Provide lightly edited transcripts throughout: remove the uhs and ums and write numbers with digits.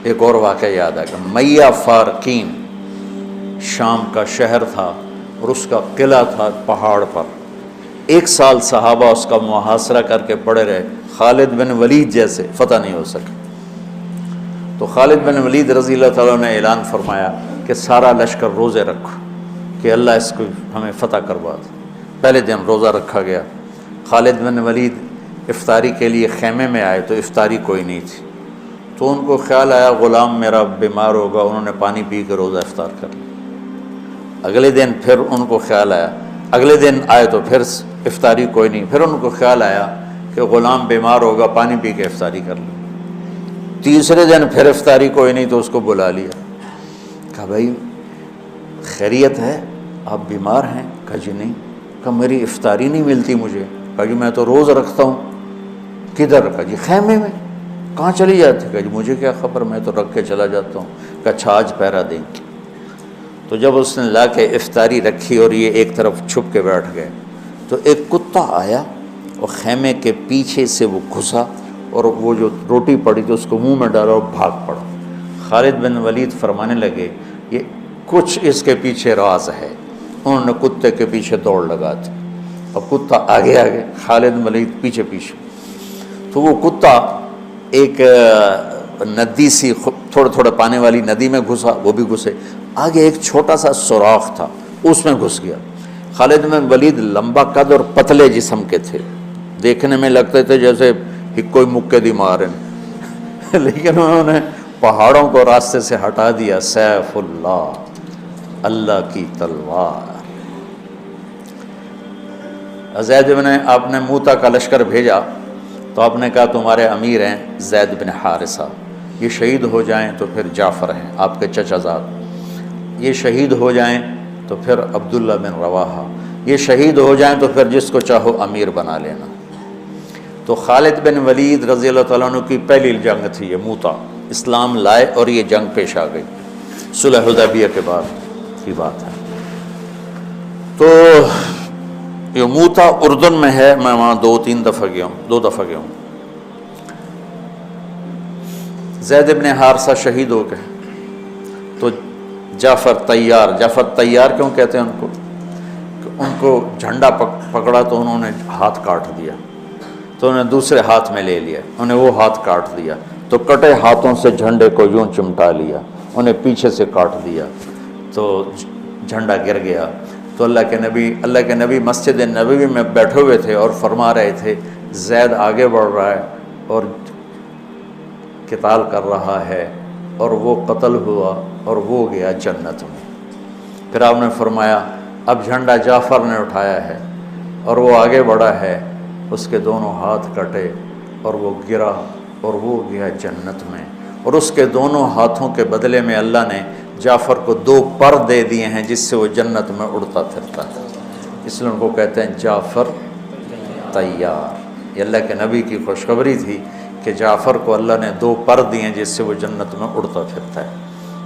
ایک اور واقعہ یاد آ گیا، میہ فارقین شام کا شہر تھا اور اس کا قلعہ تھا پہاڑ پر. 1 سال صحابہ اس کا محاصرہ کر کے پڑے رہے، خالد بن ولید جیسے فتح نہیں ہو سکا. تو خالد بن ولید رضی اللہ تعالیٰ نے اعلان فرمایا کہ سارا لشکر روزے رکھو کہ اللہ اس کو ہمیں فتح کروا دے. پہلے دن روزہ رکھا گیا. خالد بن ولید افطاری کے لیے خیمے میں آئے تو افطاری کوئی نہیں تھی، تو ان کو خیال آیا غلام میرا بیمار ہوگا، انہوں نے پانی پی کے روزہ افطار کر لیا. اگلے دن پھر ان کو خیال آیا، اگلے دن آئے تو پھر افطاری کوئی نہیں، پھر ان کو خیال آیا کہ غلام بیمار ہوگا، پانی پی کے افطاری کر لی. تیسرے دن پھر افطاری کوئی نہیں تو اس کو بلا لیا، کہا بھائی خیریت ہے، آپ بیمار ہیں؟ کہا جی نہیں. کہا میری افطاری نہیں ملتی مجھے. کہا جی میں تو روز رکھتا ہوں. کدھر؟ کہا جی خیمے میں. کہاں چلی جاتی؟ کہا جی مجھے کیا خبر، میں تو رکھ کے چلا جاتا ہوں. کہا اچھا آج پہرا دیں. تو جب اس نے لا کے افطاری رکھی اور یہ ایک طرف چھپ کے بیٹھ گئے تو ایک کتا آیا اور خیمے کے پیچھے سے وہ گھسا اور وہ جو روٹی پڑی تھی اس کو منہ میں ڈالا اور بھاگ پڑا. خالد بن ولید فرمانے لگے یہ کچھ اس کے پیچھے راز ہے. انہوں نے کتے کے پیچھے دوڑ لگا دی. اب کتا آگے آگے، خالد بن ولید پیچھے پیچھے. تو وہ کتا ایک ندی سی تھوڑے تھوڑے پانی والی ندی میں گھسا، وہ بھی گھسے. آگے ایک چھوٹا سا سوراخ تھا، اس میں گھس گیا. خالد بن ولید لمبا قد اور پتلے جسم کے تھے، دیکھنے میں لگتے تھے جیسے کوئی مکے دی مار ہیں لیکن انہوں نے پہاڑوں کو راستے سے ہٹا دیا. سیف اللہ، اللہ کی تلوار. زید بن، آپ نے موتا کا لشکر بھیجا تو آپ نے کہا تمہارے امیر ہیں زید بن حارثہ، یہ شہید ہو جائیں تو پھر جعفر ہیں آپ کے چچا زاد، یہ شہید ہو جائیں تو پھر عبداللہ بن رواحہ، یہ شہید ہو جائیں تو پھر جس کو چاہو امیر بنا لینا. تو خالد بن ولید رضی اللہ تعالیٰ عنہ کی پہلی جنگ تھی یہ موتا. اسلام لائے اور یہ جنگ پیش آ گئی، صلح حدیبیہ کے بعد کی بات ہے. تو یہ موتا اردن میں ہے، میں وہاں 2-3 دفعہ گیا ہوں، 2 دفعہ گیا ہوں. زید بن حارثہ شہید ہو گئے تو جعفر تیار کیوں کہتے ہیں ان کو؟ کہ ان کو جھنڈا پکڑا تو انہوں نے ہاتھ کاٹ دیا، تو انہوں نے دوسرے ہاتھ میں لے لیا، انہیں وہ ہاتھ کاٹ دیا، تو کٹے ہاتھوں سے جھنڈے کو یوں چمٹا لیا، انہیں پیچھے سے کاٹ دیا تو جھنڈا گر گیا. تو اللہ کے نبی مسجد نبوی میں بیٹھے ہوئے تھے اور فرما رہے تھے زید آگے بڑھ رہا ہے اور قتال کر رہا ہے اور وہ قتل ہوا اور وہ گیا جنت میں. پھر آپ نے فرمایا اب جھنڈا جعفر نے اٹھایا ہے اور وہ آگے بڑھا ہے، اس کے دونوں ہاتھ کٹے اور وہ گرا اور وہ گیا جنت میں. اور اس کے دونوں ہاتھوں کے بدلے میں اللہ نے جعفر کو 2 پر دے دیے ہیں جس سے وہ جنت میں اڑتا پھرتا ہے. اس لیے ان کو کہتے ہیں جعفر تیار. یہ اللہ کے نبی کی خوشخبری تھی کہ جعفر کو اللہ نے 2 پر دیے ہیں جس سے وہ جنت میں اڑتا پھرتا ہے.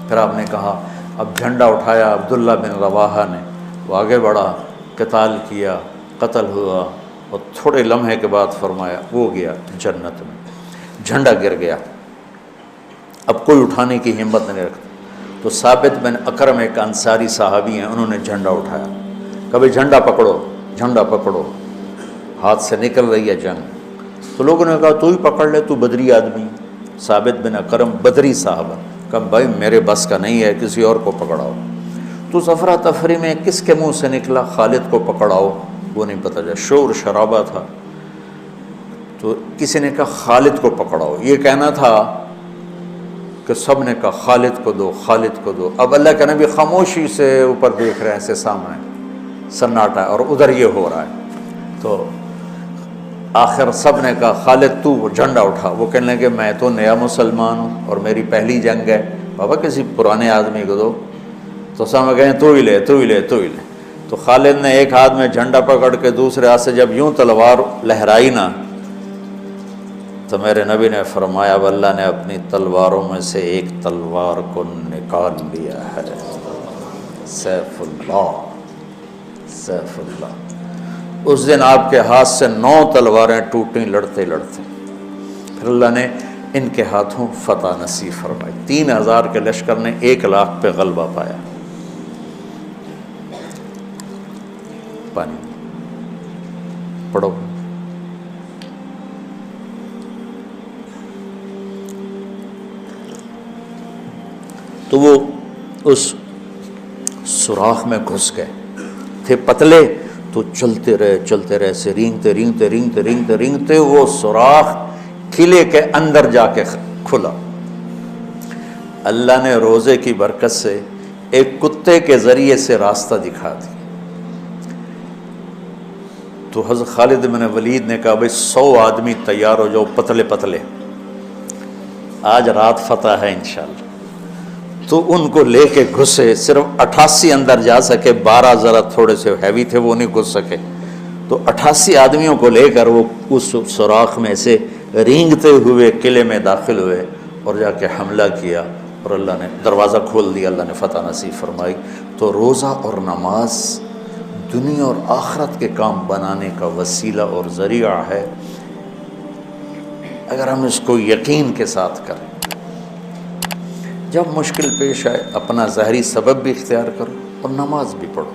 پھر آپ نے کہا اب جھنڈا اٹھایا عبداللہ بن رواحہ نے، وہ آگے بڑھا، قتال کیا، قتل ہوا اور تھوڑے لمحے کے بعد فرمایا وہ گیا جنت میں. جھنڈا گر گیا، اب کوئی اٹھانے کی ہمت نہیں رکھتا. تو ثابت بن اکرم ایک انصاری صحابی ہیں، انہوں نے جھنڈا اٹھایا، کبھی جھنڈا پکڑو، جھنڈا پکڑو، ہاتھ سے نکل رہی ہے جنگ. تو لوگوں نے کہا تو ہی پکڑ لے، تو بدری آدمی. ثابت بن اکرم بدری صحابہ، کہا بھائی میرے بس کا نہیں ہے، کسی اور کو پکڑاؤ. تو افرا تفری میں کس کے منہ سے نکلا خالد کو پکڑاؤ، وہ نہیں پتہ چلا، شور شرابہ تھا. تو کسی نے کہا خالد کو پکڑاؤ، یہ کہنا تھا کہ سب نے کہا خالد کو دو، خالد کو دو. اب اللہ کے نبی خاموشی سے اوپر دیکھ رہے ہیں، ایسے سامنے سناٹا اور ادھر یہ ہو رہا ہے. تو آخر سب نے کہا خالد تو جھنڈا اٹھا. وہ کہنے لگے میں تو نیا مسلمان ہوں اور میری پہلی جنگ ہے، بابا کسی پرانے آدمی کو دو. تو سب کہیں تو ہی لے، تو ہی لے، تو ہی لے. تو خالد نے ایک ہاتھ میں جھنڈا پکڑ کے دوسرے ہاتھ سے جب یوں تلوار لہرائی نا تو میرے نبی نے فرمایا اب اللہ نے اپنی تلواروں میں سے ایک تلوار کو نکال لیا ہے. سیف اللہ، سیف اللہ. اس دن آپ کے ہاتھ سے 9 تلواریں ٹوٹیں لڑتے لڑتے. پھر اللہ نے ان کے ہاتھوں فتح نصیب فرمائی۔ 3000 کے لشکر نے 1,00,000 پہ غلبہ پایا۔ پانی پڑھو۔ تو وہ اس سوراخ میں گھس گئے تھے، پتلے تو چلتے رہے سے رینگتے وہ سوراخ قلعے کے اندر جا کے کھلا۔ اللہ نے روزے کی برکت سے ایک کتے کے ذریعے سے راستہ دکھا دیا۔ تو حضرت خالد بن ولید نے کہا بھائی 100 آدمی تیار ہو جاؤ، پتلے پتلے، آج رات فتح ہے انشاءاللہ۔ تو ان کو لے کے گھسے، صرف 88 اندر جا سکے، 12 ذرا تھوڑے سے ہیوی تھے وہ نہیں گھس سکے، تو 88 آدمیوں کو لے کر وہ اس سوراخ میں سے رینگتے ہوئے قلعے میں داخل ہوئے اور جا کے حملہ کیا، اور اللہ نے دروازہ کھول دیا، اللہ نے فتح نصیب فرمائی۔ تو روزہ اور نماز دنیا اور آخرت کے کام بنانے کا وسیلہ اور ذریعہ ہے، اگر ہم اس کو یقین کے ساتھ کریں۔ جب مشکل پیش آئے اپنا ظاہری سبب بھی اختیار کرو اور نماز بھی پڑھو۔